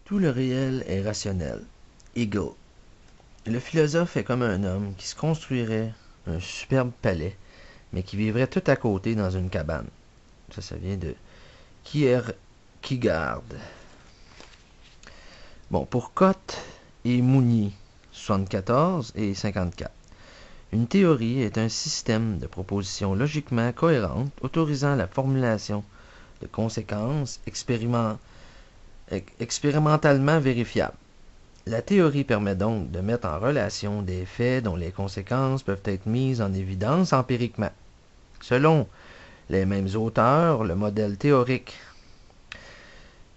Tout le réel est rationnel. Hegel. Le philosophe est comme un homme qui se construirait un superbe palais, mais qui vivrait tout à côté dans une cabane. Ça vient de Kierkegaard. Bon, pour Kott et Mounier, 74 et 54. Une théorie est un système de propositions logiquement cohérentes autorisant la formulation de conséquences expérimentalement vérifiables. La théorie permet donc de mettre en relation des faits dont les conséquences peuvent être mises en évidence empiriquement. Selon les mêmes auteurs, le modèle théorique,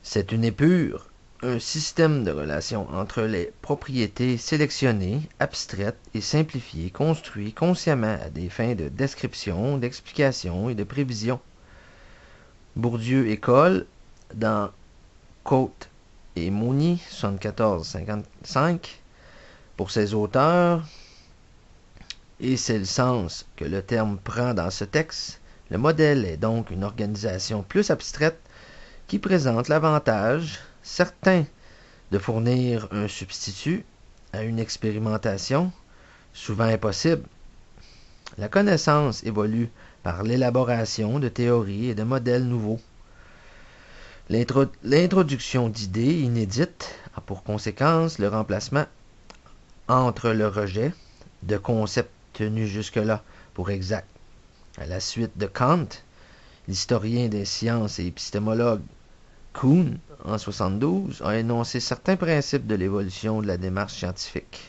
c'est une épure, un système de relations entre les propriétés sélectionnées, abstraites et simplifiées, construit consciemment à des fins de description, d'explication et de prévision. Bourdieu et Coll, dans Côte et Mounier, 74-55, pour ces auteurs, et c'est le sens que le terme prend dans ce texte, le modèle est donc une organisation plus abstraite qui présente l'avantage certain de fournir un substitut à une expérimentation, souvent impossible. La connaissance évolue par l'élaboration de théories et de modèles nouveaux. L'introduction d'idées inédites a pour conséquence le remplacement entre le rejet de concepts tenus jusque-là pour exacts. À la suite de Kant, l'historien des sciences et épistémologue Kuhn, en 72, a énoncé certains principes de l'évolution de la démarche scientifique.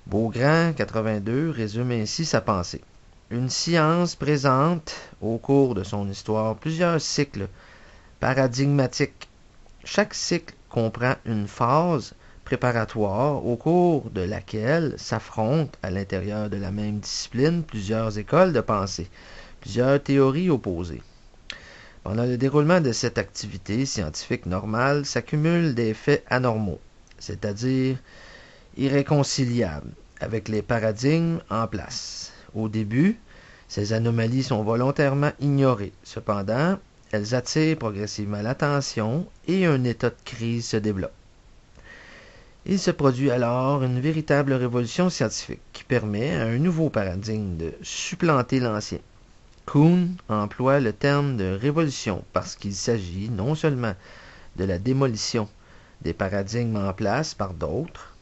Beaugrand, 82, résume ainsi sa pensée. Une science présente, au cours de son histoire, plusieurs cycles paradigmatiques. Chaque cycle comprend une phase préparatoire au cours de laquelle s'affrontent à l'intérieur de la même discipline plusieurs écoles de pensée, plusieurs théories opposées. Pendant le déroulement de cette activité scientifique normale s'accumulent des faits anormaux, c'est-à-dire irréconciliables, avec les paradigmes en place. Au début, ces anomalies sont volontairement ignorées. Cependant, elles attirent progressivement l'attention et un état de crise se développe. Il se produit alors une véritable révolution scientifique qui permet à un nouveau paradigme de supplanter l'ancien. Kuhn emploie le terme de révolution parce qu'il s'agit non seulement de la démolition des paradigmes en place par d'autres,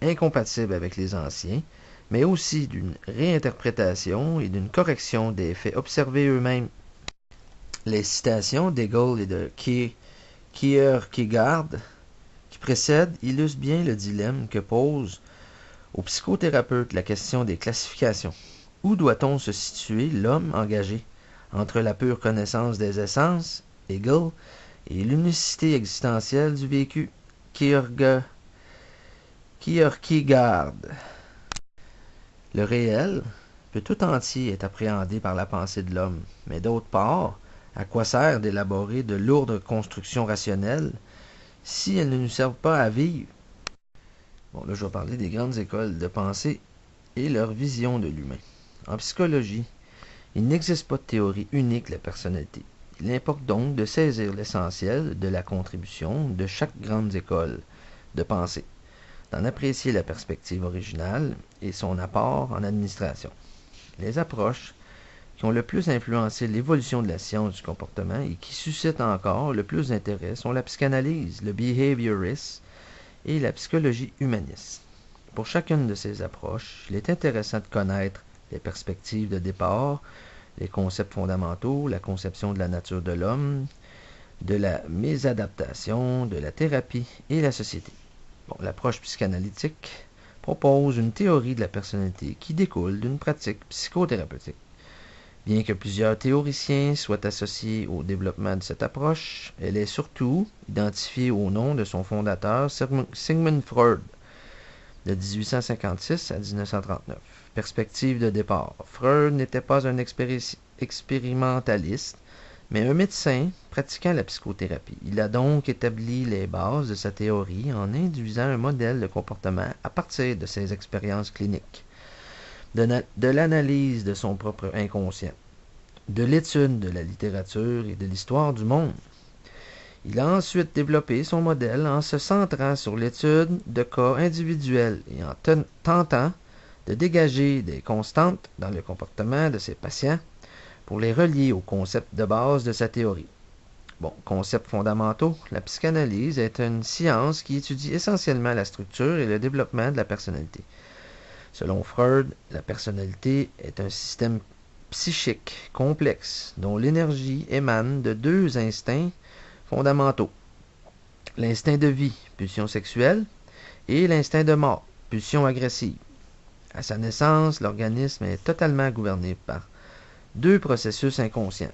incompatibles avec les anciens, mais aussi d'une réinterprétation et d'une correction des faits observés eux-mêmes. Les citations d'Hegel et de Kierkegaard qui précèdent illustrent bien le dilemme que pose aux psychothérapeutes la question des classifications. Où doit-on se situer l'homme engagé entre la pure connaissance des essences, Hegel, et l'unicité existentielle du vécu, Kierkegaard? Le réel peut tout entier être appréhendé par la pensée de l'homme, mais d'autre part, à quoi sert d'élaborer de lourdes constructions rationnelles si elles ne nous servent pas à vivre? Bon, là, je vais parler des grandes écoles de pensée et leur vision de l'humain. En psychologie, il n'existe pas de théorie unique de la personnalité. Il importe donc de saisir l'essentiel de la contribution de chaque grande école de pensée, d'en apprécier la perspective originale et son apport en administration. Les approches qui ont le plus influencé l'évolution de la science du comportement et qui suscitent encore le plus d'intérêt sont la psychanalyse, le behaviorisme et la psychologie humaniste. Pour chacune de ces approches, il est intéressant de connaître les perspectives de départ, les concepts fondamentaux, la conception de la nature de l'homme, de la mésadaptation, de la thérapie et la société. Bon, l'approche psychanalytique propose une théorie de la personnalité qui découle d'une pratique psychothérapeutique. Bien que plusieurs théoriciens soient associés au développement de cette approche, elle est surtout identifiée au nom de son fondateur Sigmund Freud, de 1856 à 1939. Perspective de départ. Freud n'était pas un expérimentaliste, mais un médecin pratiquant la psychothérapie. Il a donc établi les bases de sa théorie en induisant un modèle de comportement à partir de ses expériences cliniques, de l'analyse de son propre inconscient, de l'étude de la littérature et de l'histoire du monde. Il a ensuite développé son modèle en se centrant sur l'étude de cas individuels et en tentant de dégager des constantes dans le comportement de ses patients pour les relier aux concepts de base de sa théorie. Bon, concepts fondamentaux, la psychanalyse est une science qui étudie essentiellement la structure et le développement de la personnalité. Selon Freud, la personnalité est un système psychique complexe dont l'énergie émane de deux instincts fondamentaux. L'instinct de vie, pulsion sexuelle, et l'instinct de mort, pulsion agressive. À sa naissance, l'organisme est totalement gouverné par deux processus inconscients.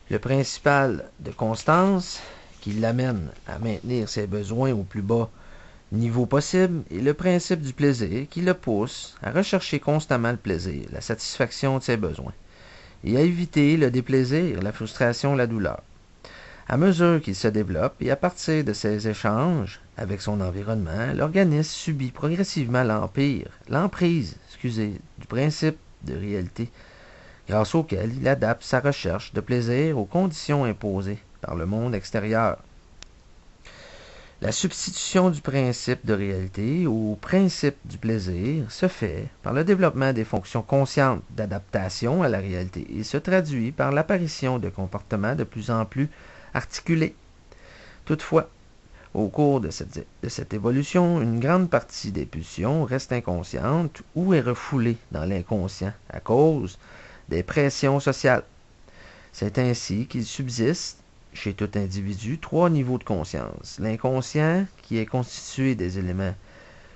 Le principal de constance, qui l'amène à maintenir ses besoins au plus bas niveau possible, et le principe du plaisir, qui le pousse à rechercher constamment le plaisir, la satisfaction de ses besoins, et à éviter le déplaisir, la frustration, la douleur. À mesure qu'il se développe et à partir de ses échanges avec son environnement, l'organisme subit progressivement l'emprise du principe de réalité, grâce auquel il adapte sa recherche de plaisir aux conditions imposées par le monde extérieur. La substitution du principe de réalité au principe du plaisir se fait par le développement des fonctions conscientes d'adaptation à la réalité et se traduit par l'apparition de comportements de plus en plus articulés. Toutefois, au cours de cette évolution, une grande partie des pulsions reste inconsciente ou est refoulée dans l'inconscient à cause des pressions sociales. C'est ainsi qu'il subsiste, chez tout individu, trois niveaux de conscience. L'inconscient, qui est constitué des éléments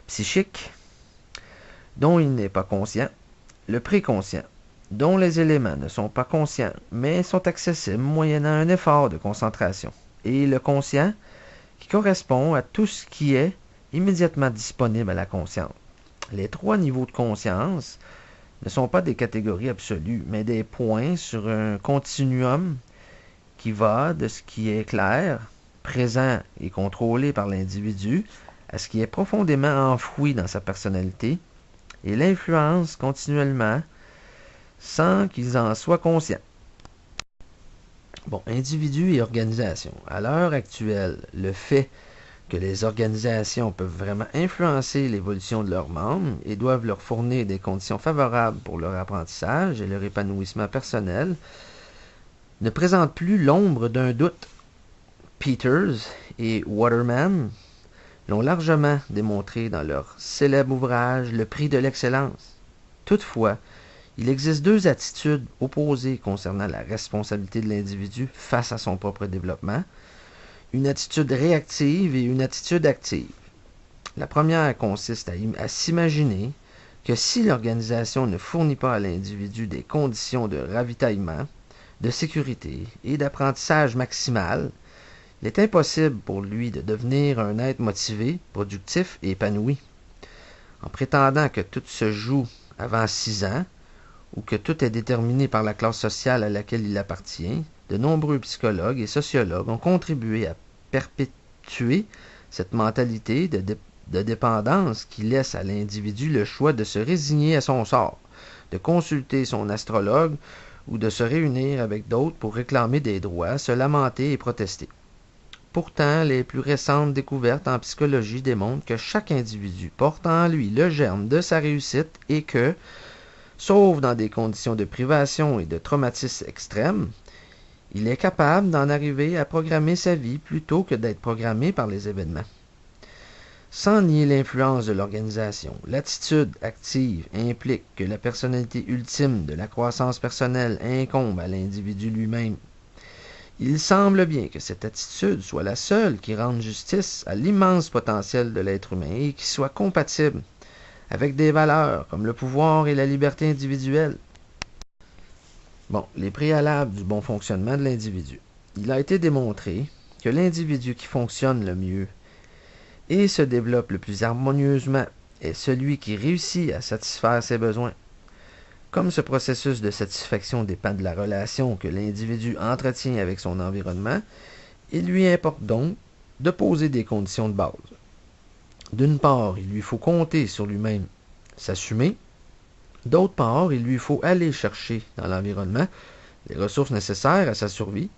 psychiques, dont il n'est pas conscient. Le préconscient, dont les éléments ne sont pas conscients, mais sont accessibles moyennant un effort de concentration. Et le conscient, qui correspond à tout ce qui est immédiatement disponible à la conscience. Les trois niveaux de conscience ne sont pas des catégories absolues, mais des points sur un continuum qui va de ce qui est clair, présent et contrôlé par l'individu, à ce qui est profondément enfoui dans sa personnalité, et l'influence continuellement sans qu'ils en soient conscients. Bon, individus et organisations. À l'heure actuelle, le fait que les organisations peuvent vraiment influencer l'évolution de leurs membres et doivent leur fournir des conditions favorables pour leur apprentissage et leur épanouissement personnel ne présente plus l'ombre d'un doute. Peters et Waterman l'ont largement démontré dans leur célèbre ouvrage Le prix de l'excellence. Toutefois, il existe deux attitudes opposées concernant la responsabilité de l'individu face à son propre développement, une attitude réactive et une attitude active. La première consiste à s'imaginer que si l'organisation ne fournit pas à l'individu des conditions de ravitaillement, de sécurité et d'apprentissage maximal, il est impossible pour lui de devenir un être motivé, productif et épanoui. En prétendant que tout se joue avant 6 ans, ou que tout est déterminé par la classe sociale à laquelle il appartient, de nombreux psychologues et sociologues ont contribué à perpétuer cette mentalité de dépendance qui laisse à l'individu le choix de se résigner à son sort, de consulter son astrologue ou de se réunir avec d'autres pour réclamer des droits, se lamenter et protester. Pourtant, les plus récentes découvertes en psychologie démontrent que chaque individu porte en lui le germe de sa réussite et que, sauf dans des conditions de privation et de traumatisme extrêmes, il est capable d'en arriver à programmer sa vie plutôt que d'être programmé par les événements. Sans nier l'influence de l'organisation, l'attitude active implique que la personnalité ultime de la croissance personnelle incombe à l'individu lui-même. Il semble bien que cette attitude soit la seule qui rende justice à l'immense potentiel de l'être humain et qui soit compatible avec des valeurs comme le pouvoir et la liberté individuelle. Bon, les préalables du bon fonctionnement de l'individu. Il a été démontré que l'individu qui fonctionne le mieux et se développe le plus harmonieusement est celui qui réussit à satisfaire ses besoins. Comme ce processus de satisfaction dépend de la relation que l'individu entretient avec son environnement, il lui importe donc de poser des conditions de base. D'une part, il lui faut compter sur lui-même, s'assumer. D'autre part, il lui faut aller chercher dans l'environnement les ressources nécessaires à sa survie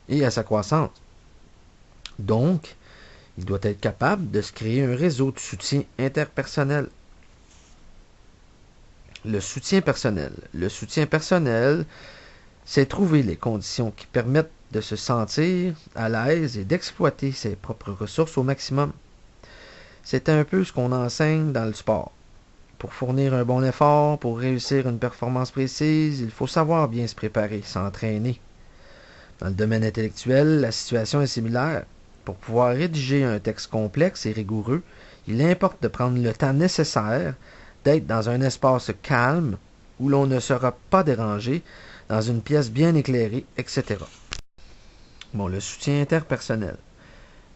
et à sa croissance. Donc, il doit être capable de se créer un réseau de soutien interpersonnel. Le soutien personnel. Le soutien personnel, c'est trouver les conditions qui permettent de se sentir à l'aise et d'exploiter ses propres ressources au maximum. C'est un peu ce qu'on enseigne dans le sport. Pour fournir un bon effort, pour réussir une performance précise, il faut savoir bien se préparer, s'entraîner. Dans le domaine intellectuel, la situation est similaire. Pour pouvoir rédiger un texte complexe et rigoureux, il importe de prendre le temps nécessaire d'être dans un espace calme où l'on ne sera pas dérangé, dans une pièce bien éclairée, etc. Bon, le soutien interpersonnel.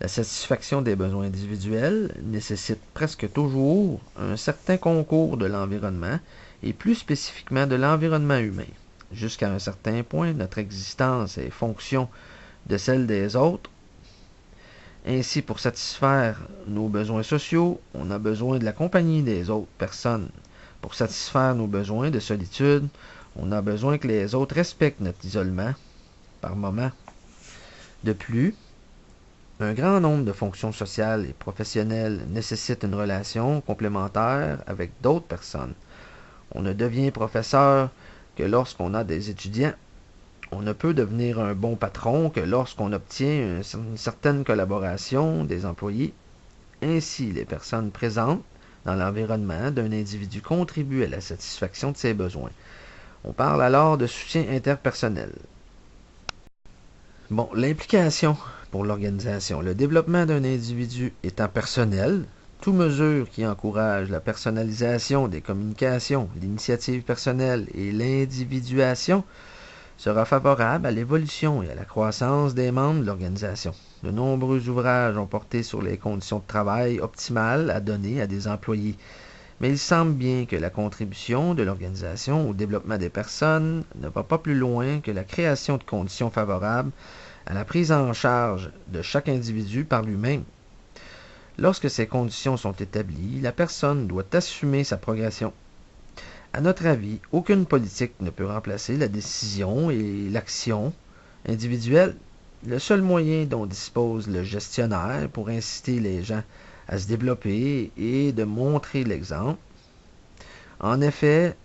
La satisfaction des besoins individuels nécessite presque toujours un certain concours de l'environnement et plus spécifiquement de l'environnement humain. Jusqu'à un certain point, notre existence est fonction de celle des autres. Ainsi, pour satisfaire nos besoins sociaux, on a besoin de la compagnie des autres personnes. Pour satisfaire nos besoins de solitude, on a besoin que les autres respectent notre isolement par moment. De plus, un grand nombre de fonctions sociales et professionnelles nécessitent une relation complémentaire avec d'autres personnes. On ne devient professeur que lorsqu'on a des étudiants. On ne peut devenir un bon patron que lorsqu'on obtient une certaine collaboration des employés. Ainsi, les personnes présentes dans l'environnement d'un individu contribuent à la satisfaction de ses besoins. On parle alors de soutien interpersonnel. Bon, l'implication pour l'organisation. Le développement d'un individu étant personnel, toute mesure qui encourage la personnalisation des communications, l'initiative personnelle et l'individuation sera favorable à l'évolution et à la croissance des membres de l'organisation. De nombreux ouvrages ont porté sur les conditions de travail optimales à donner à des employés, mais il semble bien que la contribution de l'organisation au développement des personnes ne va pas plus loin que la création de conditions favorables à la prise en charge de chaque individu par lui-même. Lorsque ces conditions sont établies, la personne doit assumer sa progression. À notre avis, aucune politique ne peut remplacer la décision et l'action individuelle. Le seul moyen dont dispose le gestionnaire pour inciter les gens à se développer est de montrer l'exemple. En effet,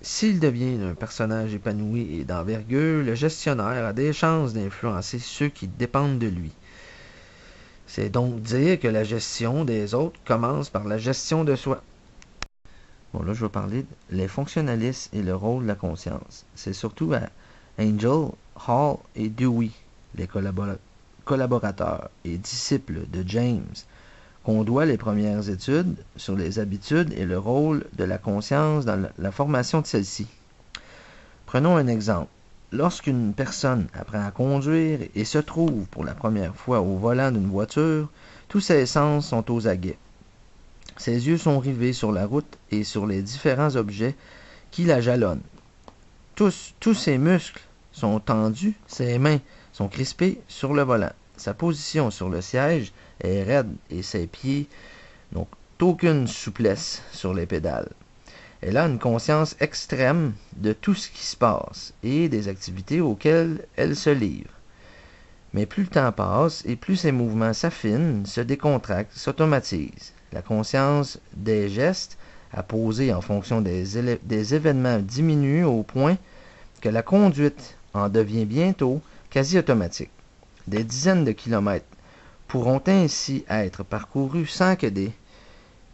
s'il devient un personnage épanoui et d'envergure, le gestionnaire a des chances d'influencer ceux qui dépendent de lui. C'est donc dire que la gestion des autres commence par la gestion de soi. Bon, là, je vais parler des fonctionnalistes et le rôle de la conscience. C'est surtout à Angel, Hall et Dewey, les collaborateurs et disciples de James, qu'on doit les premières études sur les habitudes et le rôle de la conscience dans la formation de celle-ci. Prenons un exemple. Lorsqu'une personne apprend à conduire et se trouve pour la première fois au volant d'une voiture, tous ses sens sont aux aguets. Ses yeux sont rivés sur la route et sur les différents objets qui la jalonnent. Tous ses muscles sont tendus, ses mains sont crispées sur le volant. Sa position sur le siège est raide et ses pieds n'ont aucune souplesse sur les pédales. Elle a une conscience extrême de tout ce qui se passe et des activités auxquelles elle se livre. Mais plus le temps passe et plus ses mouvements s'affinent, se décontractent, s'automatisent. La conscience des gestes à poser en fonction des événements diminue au point que la conduite en devient bientôt quasi automatique. Des dizaines de kilomètres pourront ainsi être parcourus sans que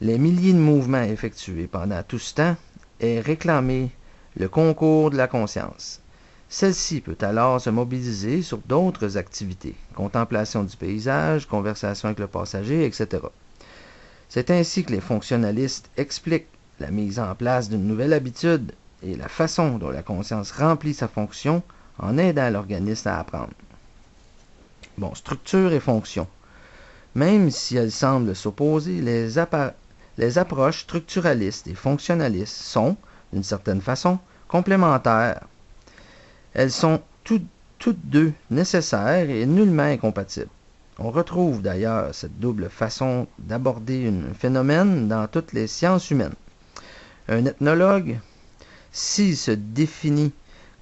les milliers de mouvements effectués pendant tout ce temps aient réclamé le concours de la conscience. Celle-ci peut alors se mobiliser sur d'autres activités, contemplation du paysage, conversation avec le passager, etc. C'est ainsi que les fonctionnalistes expliquent la mise en place d'une nouvelle habitude et la façon dont la conscience remplit sa fonction en aidant l'organisme à apprendre. Bon, structure et fonction. Même si elles semblent s'opposer, les approches structuralistes et fonctionnalistes sont, d'une certaine façon, complémentaires. Elles sont toutes deux nécessaires et nullement incompatibles. On retrouve d'ailleurs cette double façon d'aborder un phénomène dans toutes les sciences humaines. Un ethnologue, s'il se définit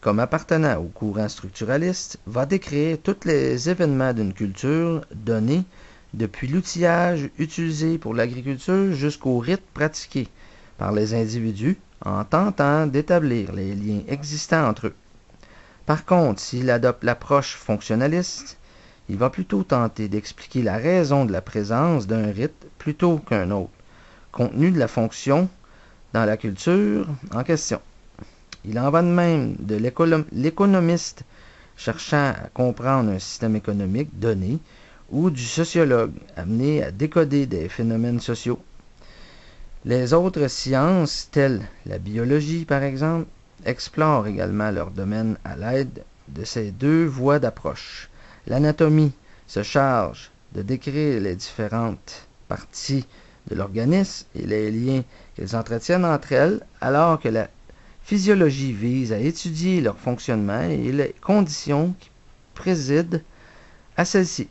comme appartenant au courant structuraliste, va décrire tous les événements d'une culture donnée, depuis l'outillage utilisé pour l'agriculture jusqu'aux rites pratiqués par les individus en tentant d'établir les liens existants entre eux. Par contre, s'il adopte l'approche fonctionnaliste, il va plutôt tenter d'expliquer la raison de la présence d'un rite plutôt qu'un autre, compte tenu de la fonction dans la culture en question. Il en va de même de l'économiste cherchant à comprendre un système économique donné ou du sociologue amené à décoder des phénomènes sociaux. Les autres sciences, telles la biologie par exemple, explorent également leur domaine à l'aide de ces deux voies d'approche. L'anatomie se charge de décrire les différentes parties de l'organisme et les liens qu'elles entretiennent entre elles, alors que la physiologie vise à étudier leur fonctionnement et les conditions qui président à celle-ci.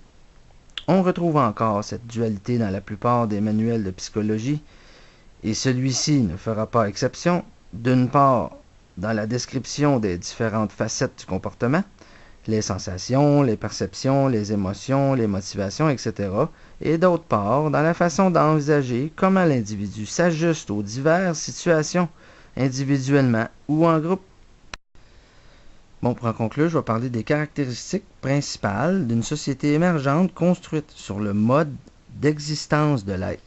On retrouve encore cette dualité dans la plupart des manuels de psychologie, et celui-ci ne fera pas exception, d'une part, dans la description des différentes facettes du comportement, les sensations, les perceptions, les émotions, les motivations, etc., et d'autre part, dans la façon d'envisager comment l'individu s'ajuste aux diverses situations, individuellement ou en groupe. Bon, pour en conclure, je vais parler des caractéristiques principales d'une société émergente construite sur le mode d'existence de l'être.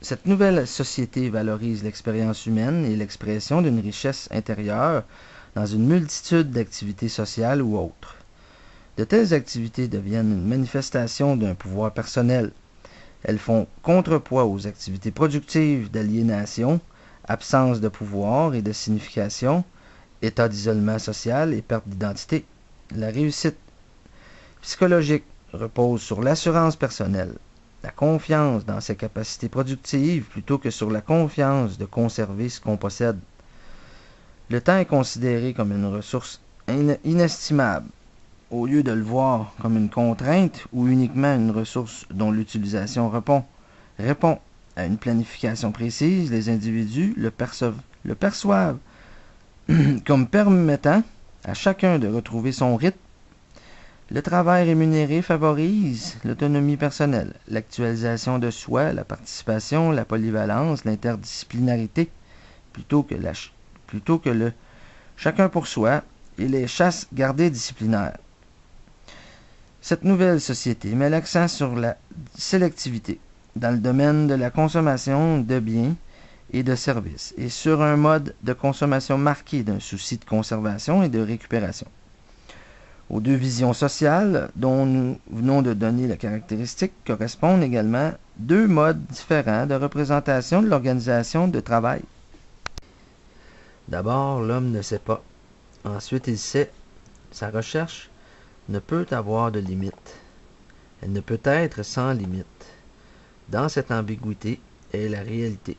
Cette nouvelle société valorise l'expérience humaine et l'expression d'une richesse intérieure dans une multitude d'activités sociales ou autres. De telles activités deviennent une manifestation d'un pouvoir personnel. Elles font contrepoids aux activités productives d'aliénation, absence de pouvoir et de signification, état d'isolement social et perte d'identité. La réussite psychologique repose sur l'assurance personnelle, la confiance dans ses capacités productives plutôt que sur la confiance de conserver ce qu'on possède. Le temps est considéré comme une ressource inestimable, au lieu de le voir comme une contrainte ou uniquement une ressource dont l'utilisation répond à une planification précise. Les individus le perçoivent comme permettant à chacun de retrouver son rythme. Le travail rémunéré favorise l'autonomie personnelle, l'actualisation de soi, la participation, la polyvalence, l'interdisciplinarité, plutôt que le chacun pour soi et les chasses gardées disciplinaires. Cette nouvelle société met l'accent sur la sélectivité dans le domaine de la consommation de biens et de services, et sur un mode de consommation marqué d'un souci de conservation et de récupération. Aux deux visions sociales dont nous venons de donner la caractéristique correspondent également deux modes différents de représentation de l'organisation de travail. D'abord, l'homme ne sait pas. Ensuite, il sait. Sa recherche ne peut avoir de limite. Elle ne peut être sans limite. Dans cette ambiguïté est la réalité.